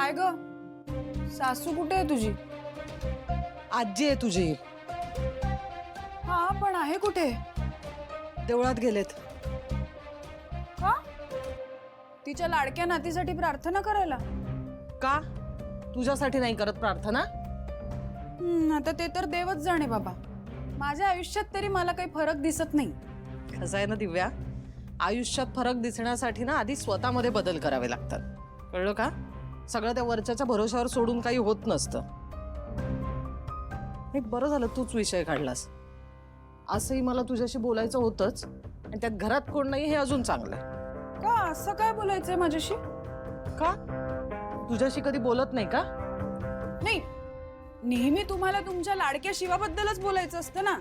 काय ग सासू कुठे आहे तुझी? आजी आहे तुझी, हा पण आहे कुठे? देवळात गेलेत. का? तिच्या लाडक्या नातीसाठी प्रार्थना करायला? का? तुझ्यासाठी नाही करत प्रार्थना? आता ते तर देवच जाणे बाबा. माझ्या आयुष्यात तरी मला काही फरक दिसत नाही. कसं आहे ना दिव्या, आयुष्यात फरक दिसण्यासाठी ना आधी स्वतःमध्ये बदल करावे लागतात, कळलं का? सगळं त्या वरच्याच्या भरोशावर सोडून काही होत नसतं. हे बरं झालं तूच विषय काढलास. असंही मला तुझ्याशी बोलायचं होतंच, आणि त्यात घरात कोण नाही हे अजून चांगलं आहे. का असं काय बोलायचंय माझ्याशी? का? तुझ्याशी कधी बोलत नाही का? नाही, नेहमी तुम्हाला तुमच्या लाडक्या शिवाबद्दलच बोलायचं असतं ना.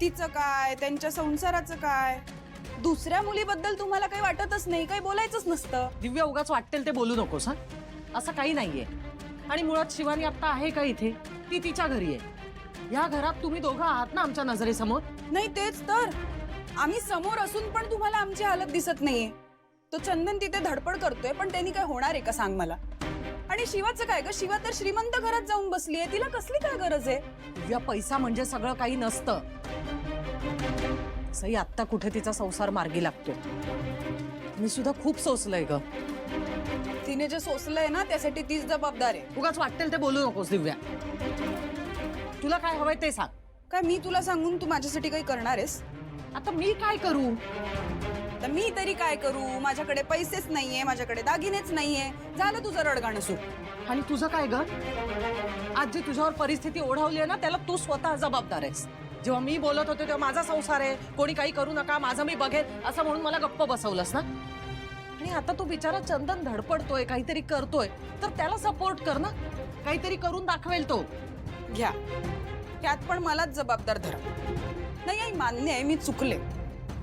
तिचं काय, त्यांच्या संसाराचं काय, दुसऱ्या मुलीबद्दल तुम्हाला काही वाटतच नाही, काही बोलायचंच नसतं. दिव्या, उगाच वाटेल ते बोलू नकोस. हा, असं काही नाहीये. आणि मुळात शिवानी आता आहे का इथे? ती तिच्या घरी आहे. या घरात तुम्ही दोघं आहात ना आमच्या नजरेसमोर. नाही तेच तर, आम्ही समोर असून पण तुम्हाला आमची हालत दिसत नाहीये. तो चंदन तिथे धडपड करतोय, पण त्यांनी काय होणार आहे का सांग मला? आणि शिवाचं काय ग? शिवा तर श्रीमंत घरात जाऊन बसली आहे, तिला कसली काय गरज आहे? दिव्या, पैसा म्हणजे सगळं काही नसतं. सई आत्ता कुठे तिचा संसार मार्गी लागतो. मी सुद्धा खूप सोसलंय ग. तिने जे सोसलंय ना त्यासाठी तीच जबाबदार आहे. उगाच वाटेल ते बोलू नकोस दिव्या. तुला काय हवंय ते सांग. काय मी तुला सांगून तू माझ्यासाठी काही करणार आहेस? आता मी काय करू? तर मी तरी काय करू? माझ्याकडे पैसेच नाहीये, माझ्याकडे दागिनेच नाहीये. झालं तुझं रडगाणं सुट. आणि तुझं काय ग? आज जी तुझ्यावर परिस्थिती ओढावली आहे ना, त्याला तू स्वतः जबाबदार आहेस. जेव्हा मी बोलत होते तेव्हा माझा संसार आहे, कोणी काही करू नका, माझं मी बघेन असं म्हणून मला गप्प बसवलंस ना. आणि आता तो बिचारा चंदन धडपडतोय, काहीतरी करतोय, तर त्याला सपोर्ट कर ना. काहीतरी करून दाखवेल तो. घ्या, त्यात पण मलाच जबाबदार धरा. नाही आई, मान्य आहे मी चुकले,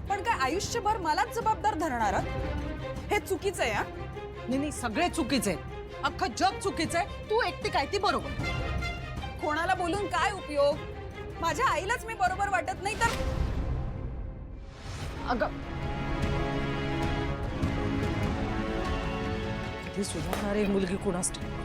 पण काय आयुष्यभर मलाच जबाबदार धरणार आहात? हे चुकीचं आहे. नाही नाही, सगळे चुकीचे. अख्खं जग चुकीचंय. तू एकटी काय ती बरोबर. कोणाला बोलून काय उपयोग? माझ्या आईलाच मी बरोबर वाटत नाही तर अगं, कधी सुधारणारी मुलगी कुणास ठाऊक.